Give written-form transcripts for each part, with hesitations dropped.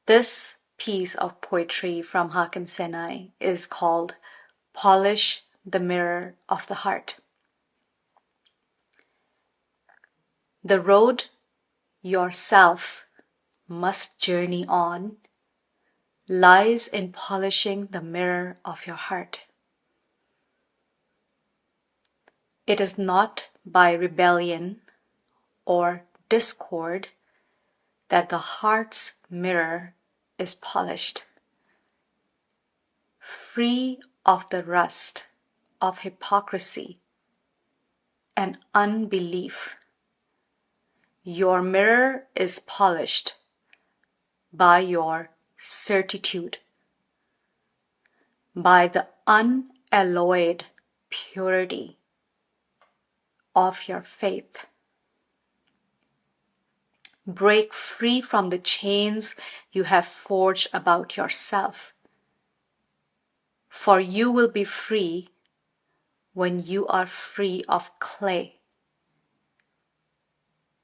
This piece of poetry from Hakim Senai is called Polish the Mirror of the Heart. The road yourself must journey on lies in polishing the mirror of your heart. It is not by rebellion or discord that the heart's mirror is polished. Free of the rust of hypocrisy and unbelief, your mirror is polished by your certitude, by the unalloyed purity of your faith. Break free from the chains you have forged about yourself, for you will be free when you are free of clay.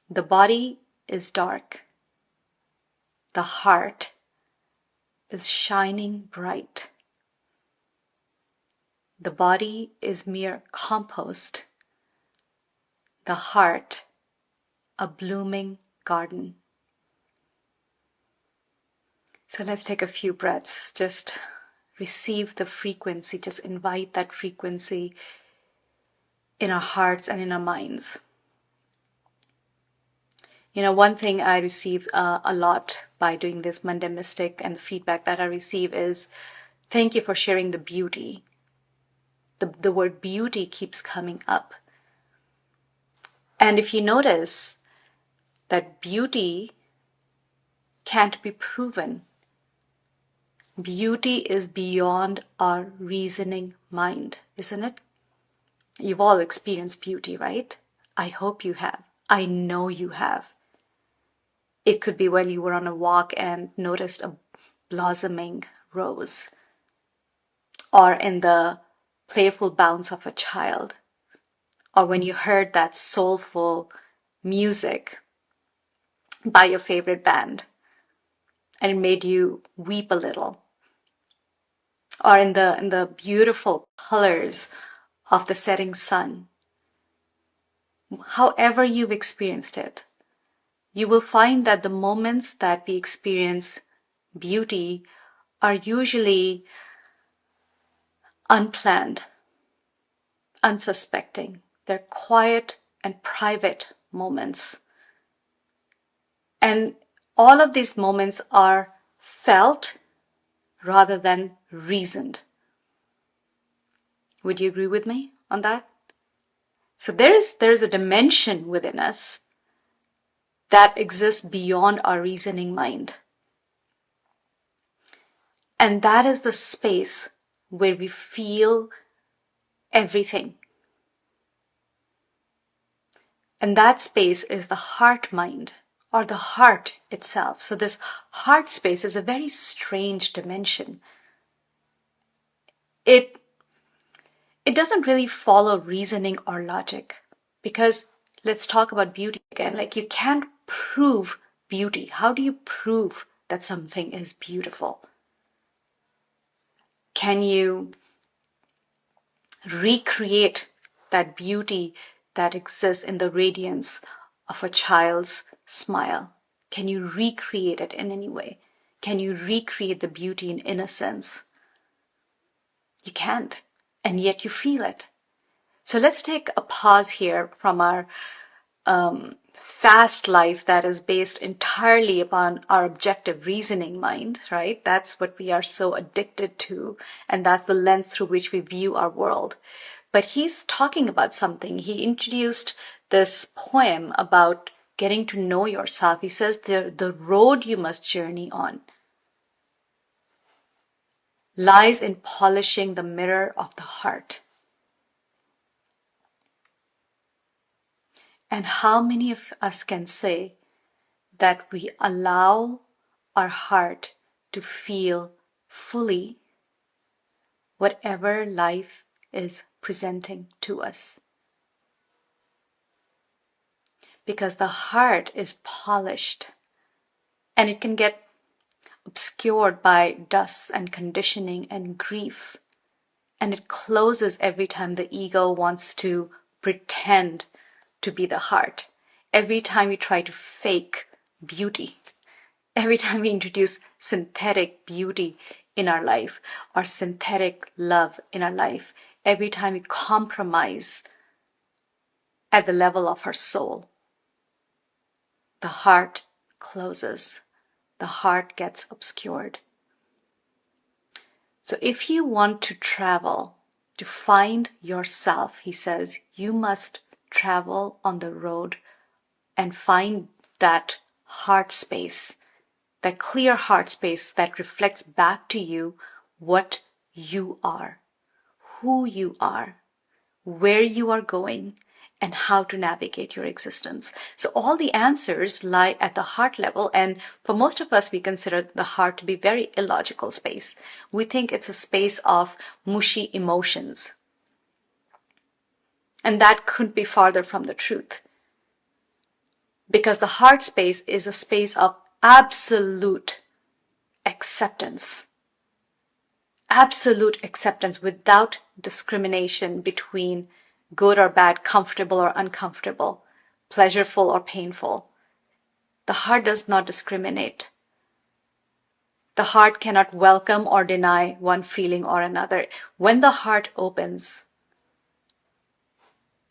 The body is dark. The heart is shining bright. The body is mere compost. The heart, a blooming garden. So let's take a few breaths. Just receive the frequency. Just invite that frequency in our hearts and in our minds. You know, one thing I receive a lot by doing this Monday Mystic, and the feedback that I receive is, thank you for sharing the beauty. The word beauty keeps coming up. And if you notice that beauty can't be proven, beauty is beyond our reasoning mind, isn't it? You've all experienced beauty, right? I hope you have. I know you have. It could be when you were on a walk and noticed a blossoming rose, or in the playful bounce of a child, or when you heard that soulful music by your favorite band and it made you weep a little, or in the beautiful colors of the setting sun. However you've experienced it, you will find that the moments that we experience beauty are usually unplanned, unsuspecting. They're quiet and private moments. And all of these moments are felt rather than reasoned. Would you agree with me on that? So there is a dimension within us that exists beyond our reasoning mind. And that is the space where we feel everything. And that space is the heart mind, or the heart itself. So this heart space is a very strange dimension. It doesn't really follow reasoning or logic, because let's talk about beauty again. Like, you can't prove beauty. How do you prove that something is beautiful? Can you recreate that beauty that exists in the radiance of a child's smile? Can you recreate it in any way? Can you recreate the beauty in innocence? You can't, and yet you feel it. So let's take a pause here from our fast life that is based entirely upon our objective reasoning mind, right? That's what we are so addicted to, and that's the lens through which we view our world. But he's talking about something. He introduced this poem about getting to know yourself. He says the road you must journey on lies in polishing the mirror of the heart. And how many of us can say that we allow our heart to feel fully whatever life is presenting to us? Because the heart is polished, and it can get obscured by dust and conditioning and grief. And it closes every time the ego wants to pretend to be the heart. Every time we try to fake beauty. Every time we introduce synthetic beauty in our life or synthetic love in our life. Every time we compromise at the level of our soul, the heart closes. The heart gets obscured. So if you want to travel, to find yourself, he says, you must travel on the road and find that heart space, that clear heart space that reflects back to you what you are, who you are, where you are going, and how to navigate your existence. So all the answers lie at the heart level, and for most of us, we consider the heart to be very illogical space. We think it's a space of mushy emotions. And that couldn't be farther from the truth. Because the heart space is a space of absolute acceptance. Absolute acceptance without discrimination between good or bad, comfortable or uncomfortable, pleasurable or painful. The heart does not discriminate. The heart cannot welcome or deny one feeling or another. When the heart opens,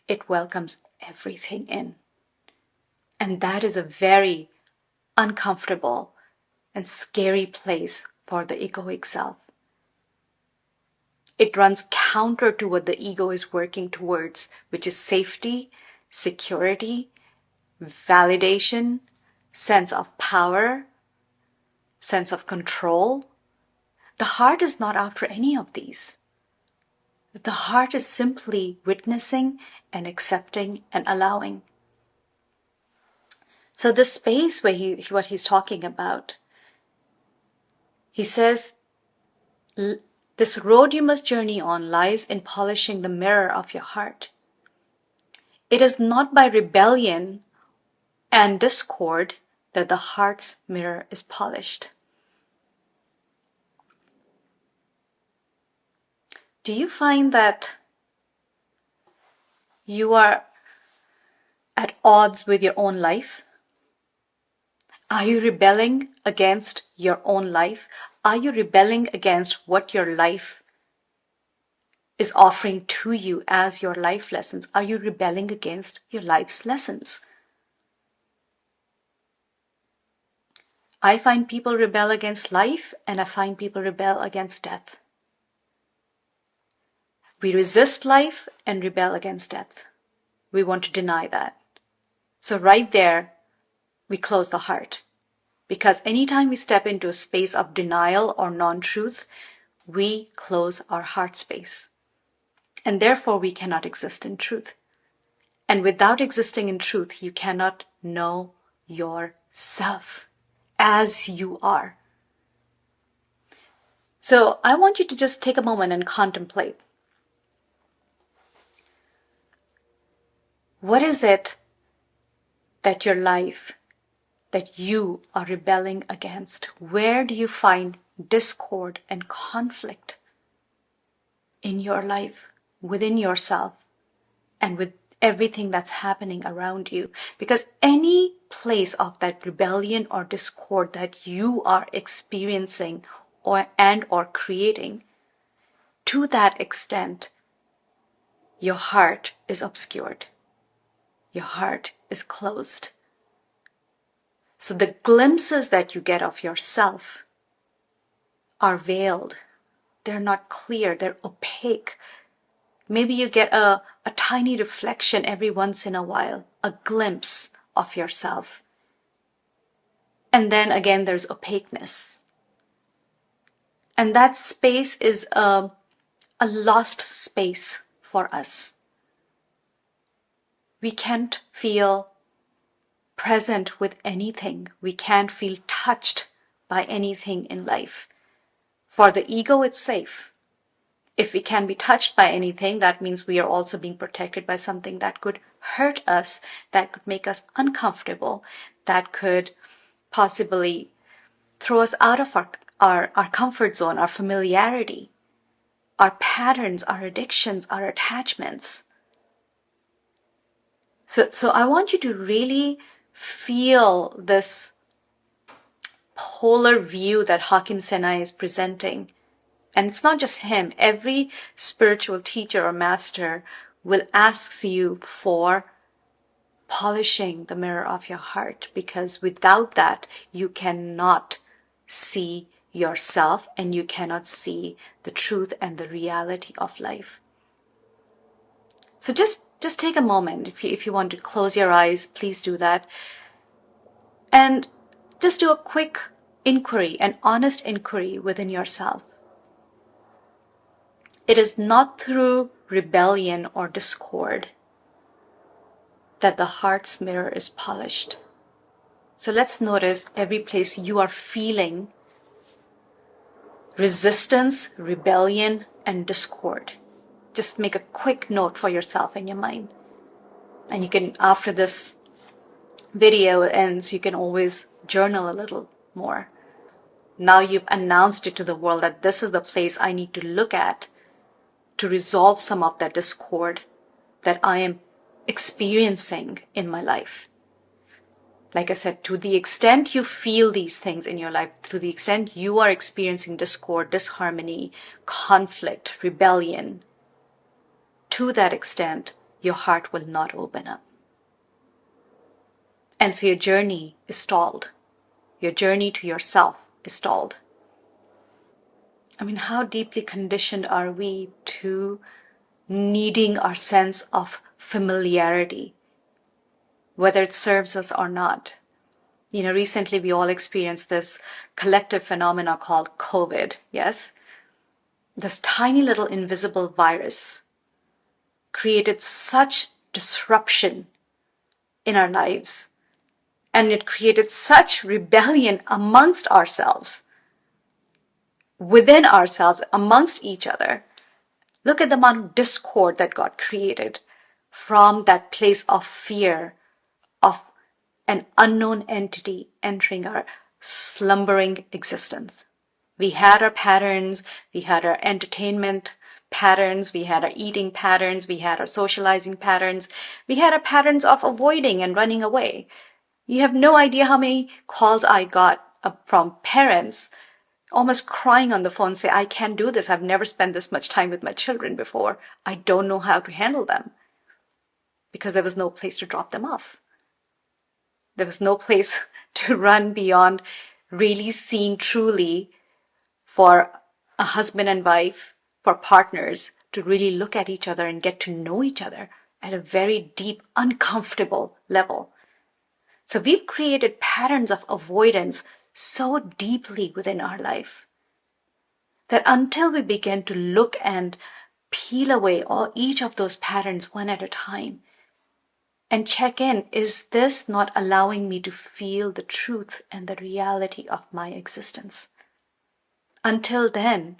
it welcomes everything in. And that is a very uncomfortable and scary place for the egoic self. It runs counter to what the ego is working towards, which is safety, security, validation, sense of power, sense of control. The heart is not after any of these. The heart is simply witnessing and accepting and allowing. So the space where what he's talking about, he says, this road you must journey on lies in polishing the mirror of your heart. It is not by rebellion and discord that the heart's mirror is polished. Do you find that you are at odds with your own life? Are you rebelling against your own life? Are you rebelling against what your life is offering to you as your life lessons? Are you rebelling against your life's lessons? I find people rebel against life, and I find people rebel against death. We resist life and rebel against death. We want to deny that. So right there, we close the heart. Because anytime we step into a space of denial or non-truth, we close our heart space. And therefore, we cannot exist in truth. And without existing in truth, you cannot know yourself as you are. So I want you to just take a moment and contemplate. What is it that your life, that you are rebelling against? Where do you find discord and conflict in your life, within yourself, and with everything that's happening around you? Because any place of that rebellion or discord that you are experiencing or creating, to that extent, your heart is obscured. Your heart is closed. So the glimpses that you get of yourself are veiled. They're not clear. They're opaque. Maybe you get a tiny reflection every once in a while, a glimpse of yourself. And then again, there's opaqueness. And that space is a lost space for us. We can't feel present with anything. We can't feel touched by anything in life. For the ego, it's safe. If we can be touched by anything, that means we are also being protected by something that could hurt us, that could make us uncomfortable, that could possibly throw us out of our comfort zone, our familiarity, our patterns, our addictions, our attachments. So I want you to really feel this polar view that Hakim Senai is presenting. And it's not just him. Every spiritual teacher or master will ask you for polishing the mirror of your heart, because without that, you cannot see yourself and you cannot see the truth and the reality of life. So just take a moment. If you want to close your eyes, please do that. And just do a quick inquiry, an honest inquiry within yourself. It is not through rebellion or discord that the heart's mirror is polished. So let's notice every place you are feeling resistance, rebellion, and discord. Just make a quick note for yourself in your mind. And you can, after this video ends, you can always journal a little more. Now you've announced it to the world that this is the place I need to look at to resolve some of that discord that I am experiencing in my life. Like I said, to the extent you feel these things in your life, to the extent you are experiencing discord, disharmony, conflict, rebellion, to that extent, your heart will not open up. And so your journey is stalled. Your journey to yourself is stalled. I mean, how deeply conditioned are we to needing our sense of familiarity, whether it serves us or not? You know, recently we all experienced this collective phenomena called COVID, yes? This tiny little invisible virus created such disruption in our lives, and it created such rebellion amongst ourselves, within ourselves, amongst each other. Look at the amount of discord that got created from that place of fear of an unknown entity entering our slumbering existence. We had our patterns, we had our entertainment patterns, we had our eating patterns, we had our socializing patterns, we had our patterns of avoiding and running away. You have no idea how many calls I got from parents almost crying on the phone, say, I can't do this. I've never spent this much time with my children before. I don't know how to handle them, because there was no place to drop them off. There was no place to run beyond really seeing truly for a husband and wife, for partners, to really look at each other and get to know each other at a very deep, uncomfortable level. So we've created patterns of avoidance so deeply within our life that until we begin to look and peel away each of those patterns one at a time and check in, is this not allowing me to feel the truth and the reality of my existence? Until then,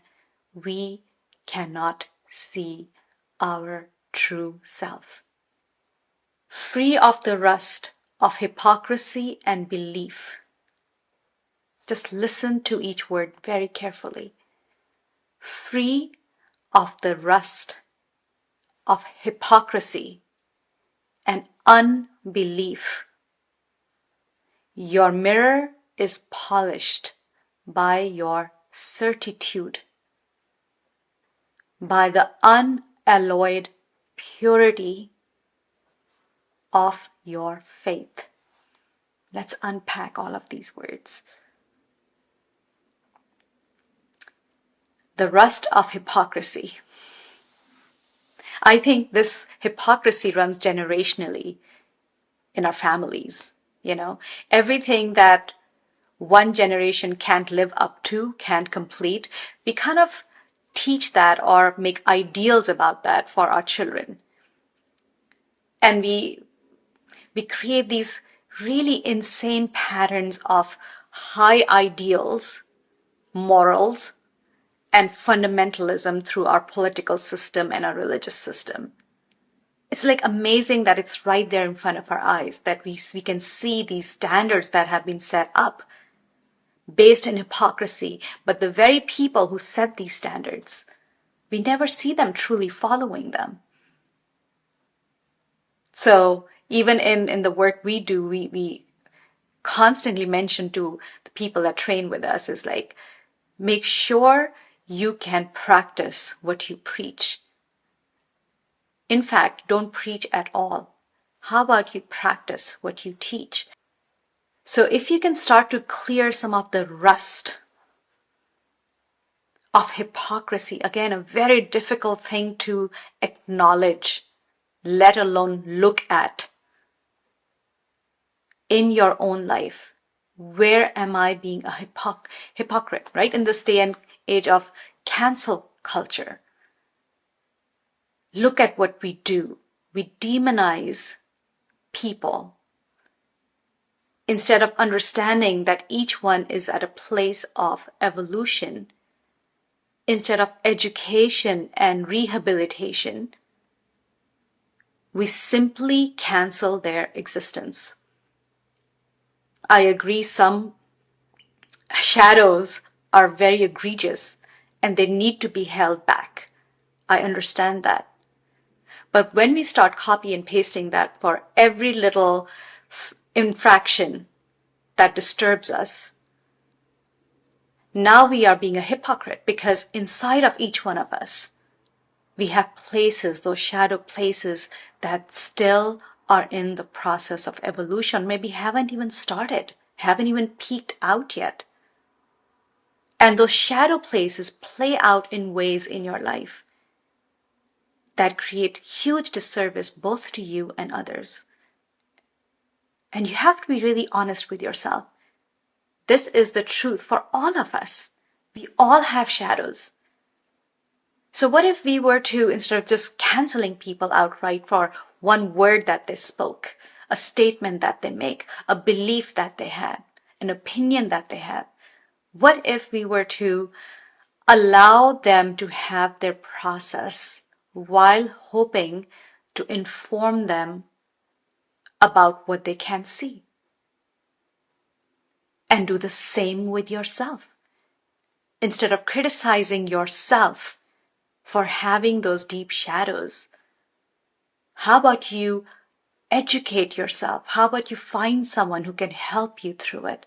we cannot see our true self. Free of the rust of hypocrisy and belief. Just listen to each word very carefully. Free of the rust of hypocrisy and unbelief. Your mirror is polished by your certitude, by the unalloyed purity of your faith. Let's unpack all of these words. The rust of hypocrisy. I think this hypocrisy runs generationally in our families. You know, everything that one generation can't live up to, can't complete, we kind of teach that or make ideals about that for our children. And we create these really insane patterns of high ideals, morals, and fundamentalism through our political system and our religious system. It's like amazing that it's right there in front of our eyes, that we can see these standards that have been set up. based in hypocrisy, but the very people who set these standards, we never see them truly following them. So even in the work we do, we constantly mention to the people that train with us is like, make sure you can practice what you preach. In fact, don't preach at all. How about you practice what you teach? So if you can start to clear some of the rust of hypocrisy, again, a very difficult thing to acknowledge, let alone look at in your own life. Where am I being a hypocrite, right? In this day and age of cancel culture, look at what we do. We demonize people instead of understanding that each one is at a place of evolution. Instead of education and rehabilitation, we simply cancel their existence. I agree, some shadows are very egregious and they need to be held back. I understand that. But when we start copy and pasting that for every little infraction that disturbs us, now we are being a hypocrite, because inside of each one of us, we have places, those shadow places that still are in the process of evolution, maybe haven't even started, haven't even peeked out yet. And those shadow places play out in ways in your life that create huge disservice both to you and others. And you have to be really honest with yourself. This is the truth for all of us. We all have shadows. So what if we were to, instead of just canceling people outright for one word that they spoke, a statement that they make, a belief that they had, an opinion that they have, what if we were to allow them to have their process while hoping to inform them about what they can see? And do the same with yourself. Instead of criticizing yourself for having those deep shadows, how about you educate yourself? How about you find someone who can help you through it?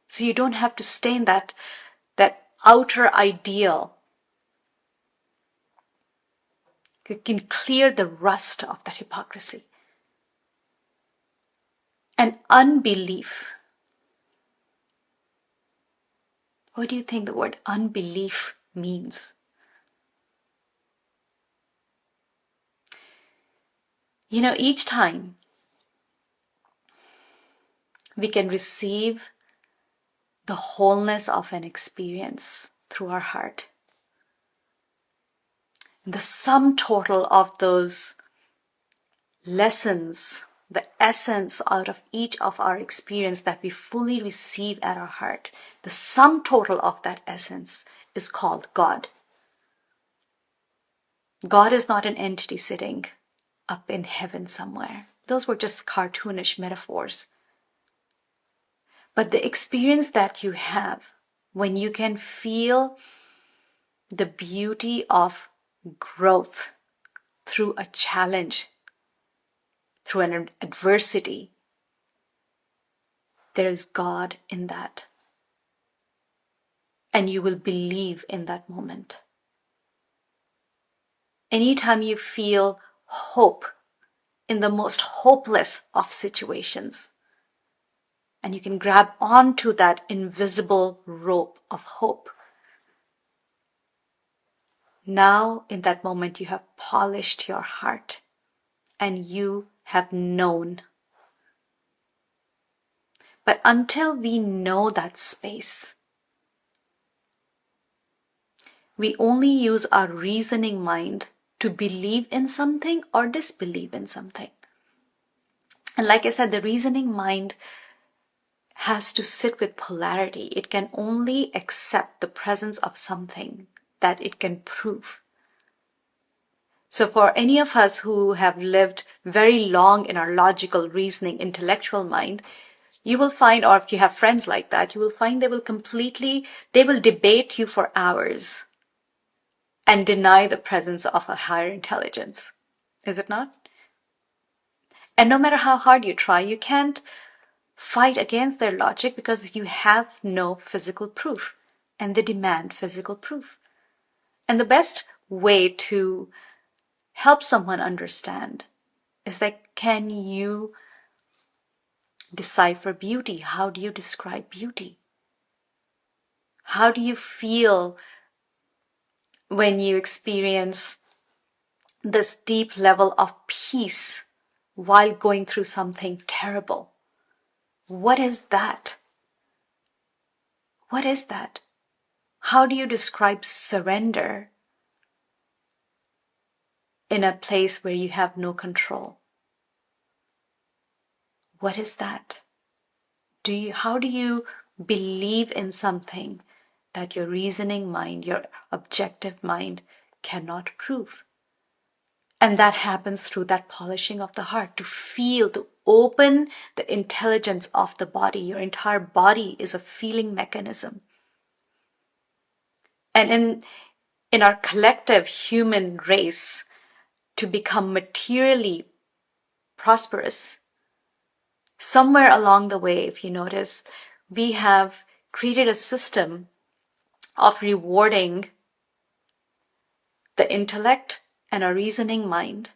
So you don't have to stay in that outer ideal. You can clear the rust of that hypocrisy. And unbelief. What do you think the word unbelief means? You know, each time we can receive the wholeness of an experience through our heart, the sum total of those lessons, the essence out of each of our experience that we fully receive at our heart, the sum total of that essence is called God. God is not an entity sitting up in heaven somewhere. Those were just cartoonish metaphors. But the experience that you have when you can feel the beauty of growth through a challenge, through an adversity, there is God in that. And you will believe in that moment. Anytime you feel hope in the most hopeless of situations, and you can grab onto that invisible rope of hope, now in that moment you have polished your heart and you have known. But until we know that space, we only use our reasoning mind to believe in something or disbelieve in something. And like I said, the reasoning mind has to sit with polarity. It can only accept the presence of something that it can prove. So for any of us who have lived very long in our logical, reasoning, intellectual mind, You will find, or if you have friends like that, you will find they will debate you for hours and deny the presence of a higher intelligence. Is it not? And no matter how hard you try, you can't fight against their logic because you have no physical proof, and they demand physical proof. And the best way to help someone understand is that, can you decipher beauty? How do you describe beauty? How do you feel when you experience this deep level of peace while going through something terrible? What is that? What is that? How do you describe surrender in a place where you have no control? What is that? How do you believe in something that your reasoning mind, your objective mind cannot prove? And that happens through that polishing of the heart, to feel, to open the intelligence of the body. Your entire body is a feeling mechanism. And in our collective human race, to become materially prosperous, somewhere along the way, if you notice, we have created a system of rewarding the intellect and our reasoning mind,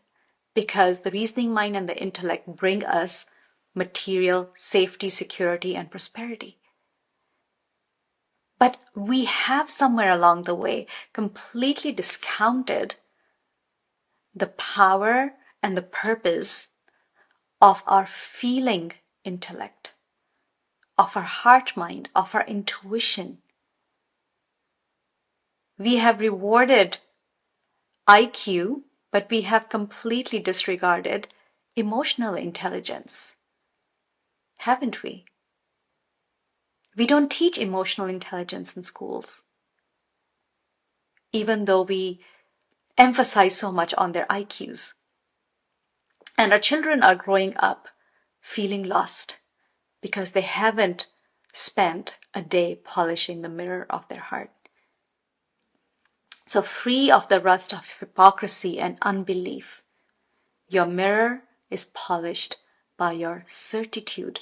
because the reasoning mind and the intellect bring us material safety, security, and prosperity. But we have somewhere along the way completely discounted the power and the purpose of our feeling intellect, of our heart mind, of our intuition. We have rewarded IQ, but we have completely disregarded emotional intelligence, haven't we? We don't teach emotional intelligence in schools, even though we emphasize so much on their IQs. And our children are growing up feeling lost because they haven't spent a day polishing the mirror of their heart. So, free of the rust of hypocrisy and unbelief, your mirror is polished by your certitude,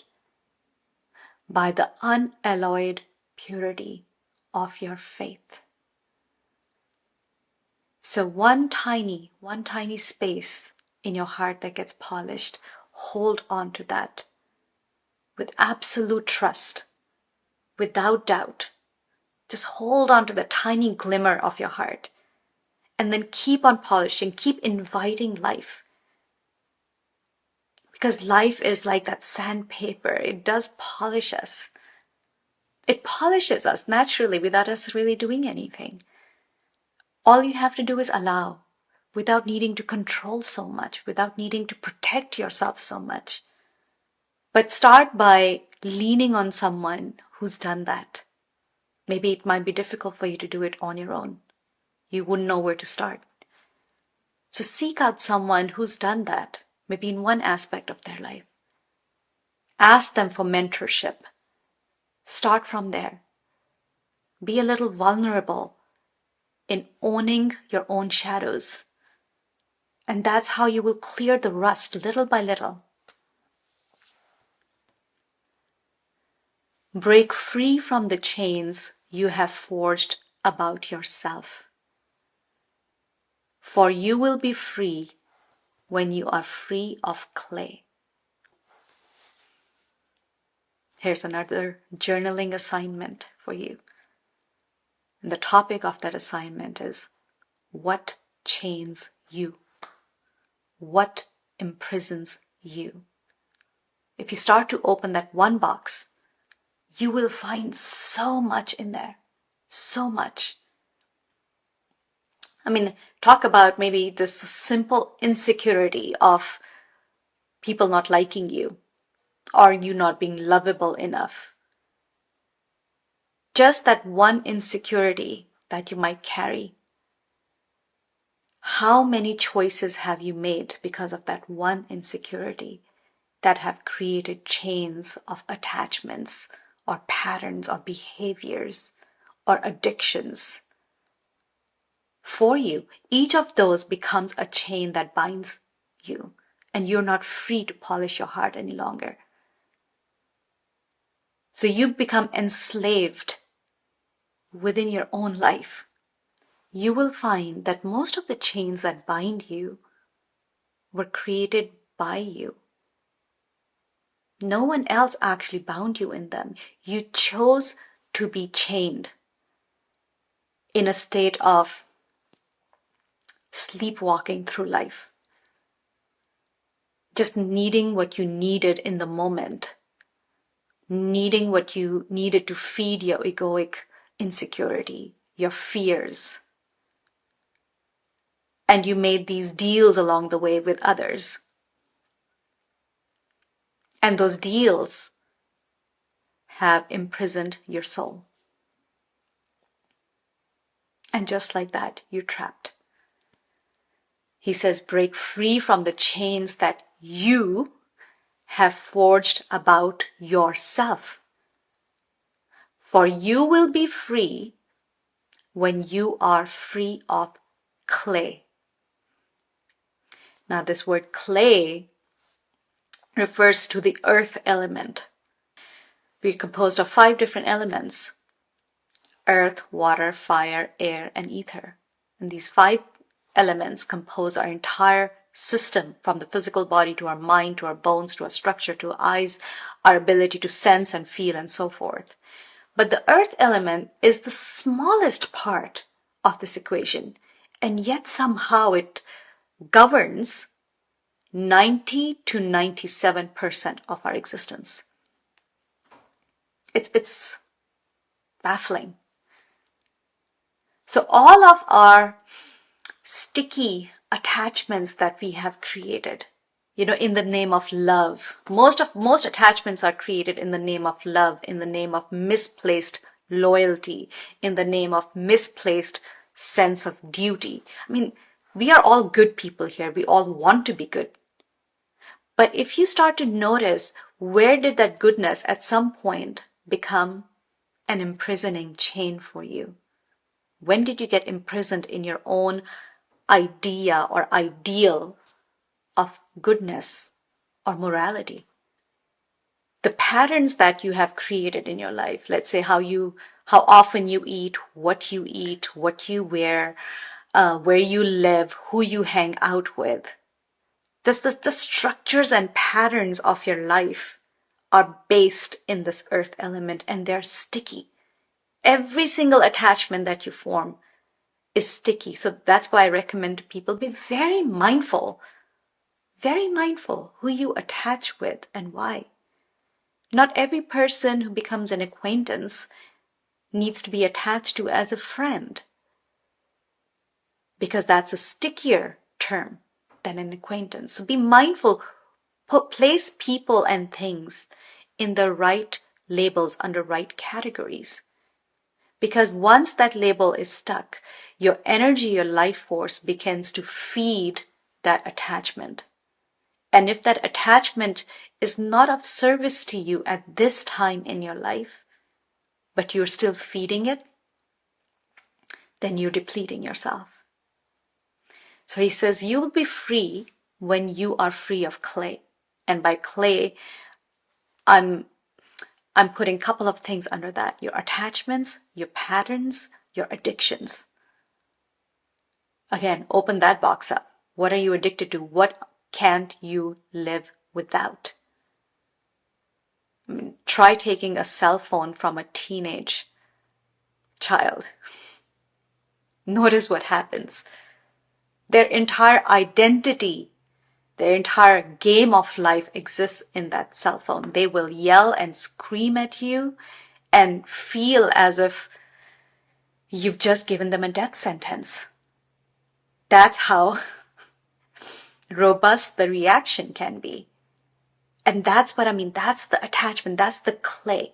by the unalloyed purity of your faith. So one tiny space in your heart that gets polished, hold on to that with absolute trust, without doubt. Just hold on to the tiny glimmer of your heart, and then keep on polishing, keep inviting life. Because life is like that sandpaper. It does polish us. It polishes us naturally without us really doing anything. All you have to do is allow, without needing to control so much, without needing to protect yourself so much. But start by leaning on someone who's done that. Maybe it might be difficult for you to do it on your own. You wouldn't know where to start. So seek out someone who's done that, maybe in one aspect of their life. Ask them for mentorship. Start from there. Be a little vulnerable in owning your own shadows. And that's how you will clear the rust little by little. Break free from the chains you have forged about yourself. For you will be free when you are free of clay. Here's another journaling assignment for you. And the topic of that assignment is, what chains you? What imprisons you? If you start to open that one box, you will find so much in there. So much. I mean, talk about maybe this simple insecurity of people not liking you, or you not being lovable enough. Just that one insecurity that you might carry. How many choices have you made because of that one insecurity? that have created chains of attachments or patterns or behaviors or addictions for you. Each of those becomes a chain that binds you, and you're not free to polish your heart any longer. So you become enslaved within your own life. You will find that most of the chains that bind you were created by you. No one else actually bound you in them. You chose to be chained in a state of sleepwalking through life, just needing what you needed in the moment, needing what you needed to feed your egoic insecurity, your fears. And you made these deals along the way with others. And those deals have imprisoned your soul. And just like that, you're trapped. He says, break free from the chains that you have forged about yourself. For you will be free when you are free of clay. Now, this word clay refers to the earth element. We're composed of 5 different elements: earth, water, fire, air, and ether. And these 5 elements compose our entire system, from the physical body to our mind, to our bones, to our structure, to our eyes, our ability to sense and feel, and so forth. But the earth element is the smallest part of this equation, and yet somehow it governs 90 to 97% of our existence. It's baffling. So all of our sticky attachments that we have created, in the name of love. Most attachments are created in the name of love, in the name of misplaced loyalty, in the name of misplaced sense of duty. I mean, we are all good people here. We all want to be good. But if you start to notice, where did that goodness at some point become an imprisoning chain for you? When did you get imprisoned in your own idea or ideal of goodness or morality? The patterns that you have created in your life, let's say how often you eat, what you wear, where you live, who you hang out with. The structures and patterns of your life are based in this earth element, and they're sticky. Every single attachment that you form is sticky. So that's why I recommend to people, be very mindful who you attach with and why. Not every person who becomes an acquaintance needs to be attached to as a friend, because that's a stickier term than an acquaintance. So be mindful, place people and things in the right labels, under right categories. Because once that label is stuck, your energy, your life force begins to feed that attachment. And if that attachment is not of service to you at this time in your life, but you're still feeding it, then you're depleting yourself. So he says, you will be free when you are free of clay. And by clay, I'm putting a couple of things under that: your attachments, your patterns, your addictions. Again, open that box up. What are you addicted to? What can't you live without? I mean, try taking a cell phone from a teenage child. Notice what happens. Their entire identity, their entire game of life exists in that cell phone. They will yell and scream at you and feel as if you've just given them a death sentence. That's how robust the reaction can be. And that's what I mean. That's the attachment. That's the clay.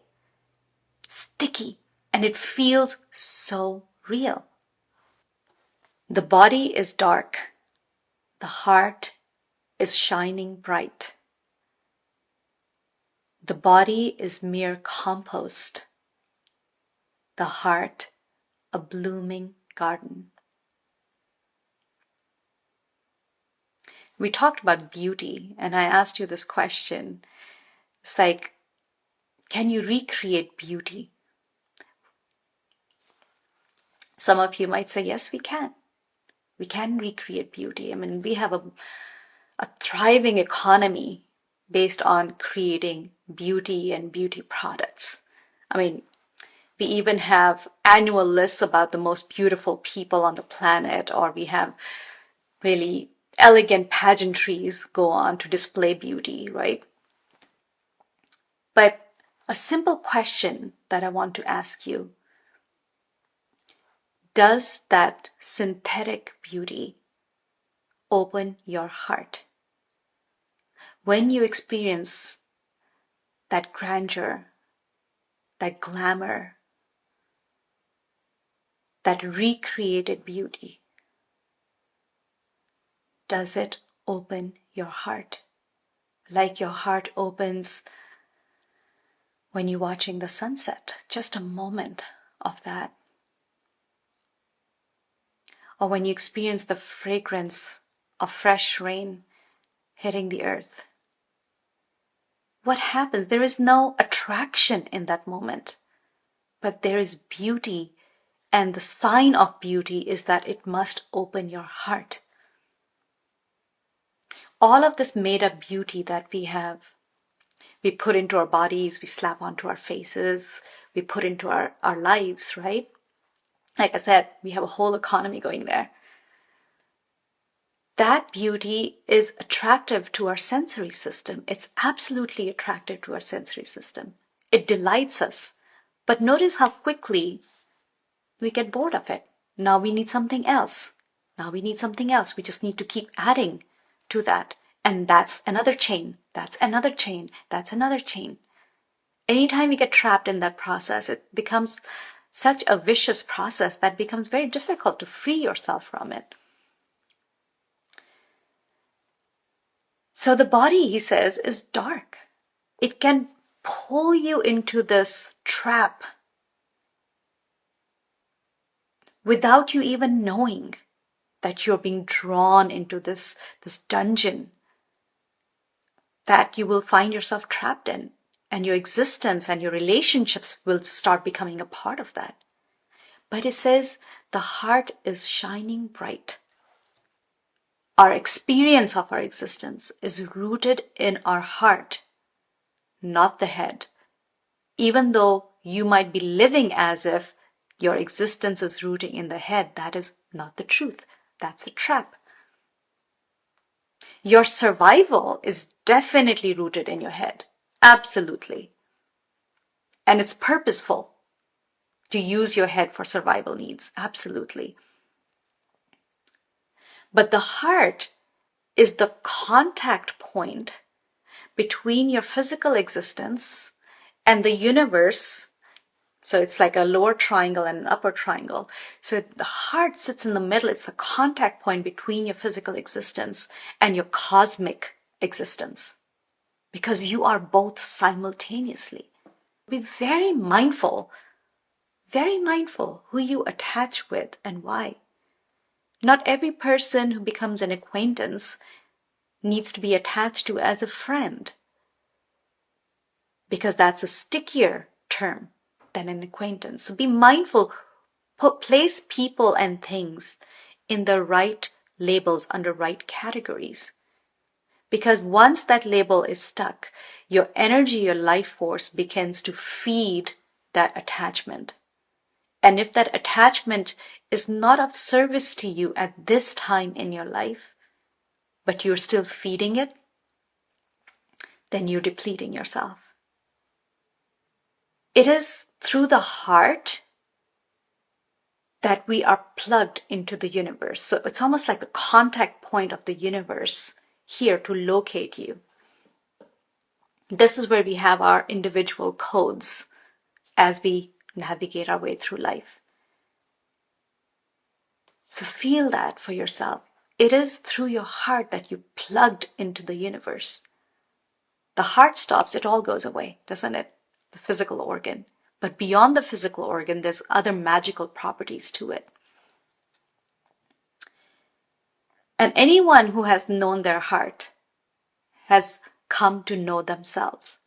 Sticky. And it feels so real. The body is dark. The heart is shining bright. The body is mere compost, the heart a blooming garden. We talked about beauty, and I asked you this question. It's like, can you recreate beauty? Some of you might say, yes, we can. We can recreate beauty. I mean, we have a thriving economy based on creating beauty and beauty products. I mean, we even have annual lists about the most beautiful people on the planet, or we have really elegant pageantries go on to display beauty, right? But a simple question that I want to ask you, does that synthetic beauty open your heart? When you experience that grandeur, that glamour, that recreated beauty, does it open your heart? Like your heart opens when you're watching the sunset, just a moment of that. Or when you experience the fragrance of fresh rain hitting the earth. What happens? There is no attraction in that moment, but there is beauty, and the sign of beauty is that it must open your heart. All of this made up beauty that we have, we put into our bodies, we slap onto our faces, we put into our lives, right? Like I said, we have a whole economy going there. That beauty is attractive to our sensory system. It's absolutely attractive to our sensory system. It delights us. But notice how quickly we get bored of it. Now we need something else. Now we need something else. We just need to keep adding to that. And that's another chain. That's another chain. That's another chain. Anytime we get trapped in that process, it becomes such a vicious process that becomes very difficult to free yourself from it. So the body, he says, is dark. It can pull you into this trap without you even knowing that you're being drawn into this dungeon that you will find yourself trapped in, and your existence and your relationships will start becoming a part of that. But it says the heart is shining bright. Our experience of our existence is rooted in our heart, not the head. Even though you might be living as if your existence is rooting in the head, that is not the truth. That's a trap. Your survival is definitely rooted in your head. Absolutely. And it's purposeful to use your head for survival needs. Absolutely. But the heart is the contact point between your physical existence and the universe. So it's like a lower triangle and an upper triangle. So the heart sits in the middle. It's the contact point between your physical existence and your cosmic existence, because you are both simultaneously. Be very mindful who you attach with and why. Not every person who becomes an acquaintance needs to be attached to as a friend, because that's a stickier term than an acquaintance. So be mindful, place people and things in the right labels, under right categories. Because once that label is stuck, your energy, your life force begins to feed that attachment. And if that attachment is not of service to you at this time in your life, but you're still feeding it, then you're depleting yourself. It is through the heart that we are plugged into the universe. So it's almost like the contact point of the universe here to locate you. This is where we have our individual codes as we navigate our way through life. So feel that for yourself. It is through your heart that you plugged into the universe. The heart stops, it all goes away, doesn't it? The physical organ. But beyond the physical organ, there's other magical properties to it. And anyone who has known their heart has come to know themselves.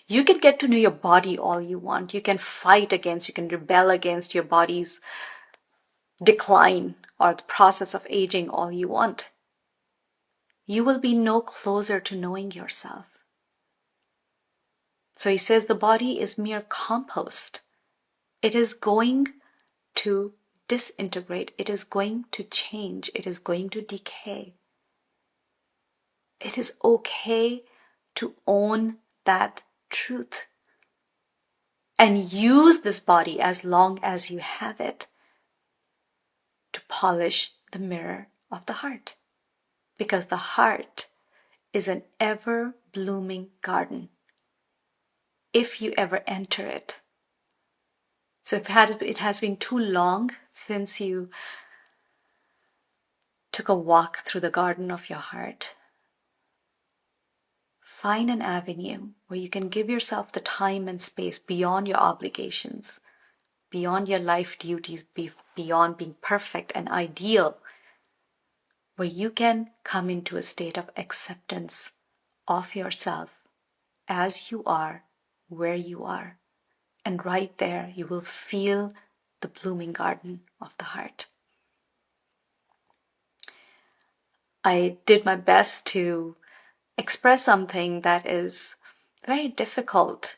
You can get to know your body all you want. You can fight against, you can rebel against your body's decline or the process of aging all you want. You will be no closer to knowing yourself. So he says the body is mere compost. It is going to disintegrate. It is going to change. It is going to decay. It is okay to own that truth and use this body as long as you have it to polish the mirror of the heart. Because the heart is an ever-blooming garden if you ever enter it. So if it has been too long since you took a walk through the garden of your heart, find an avenue where you can give yourself the time and space beyond your obligations, beyond your life duties, beyond being perfect and ideal, where you can come into a state of acceptance of yourself as you are, where you are. And right there, you will feel the blooming garden of the heart. I did my best to express something that is very difficult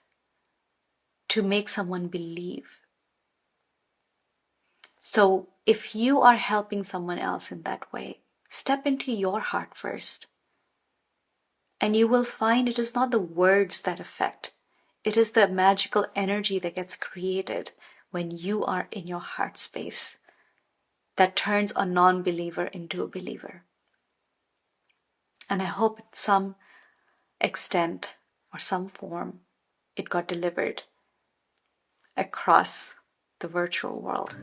to make someone believe. So if you are helping someone else in that way, step into your heart first. And you will find it is not the words that affect. It is the magical energy that gets created when you are in your heart space that turns a non-believer into a believer. And I hope at some extent or some form it got delivered across the virtual world.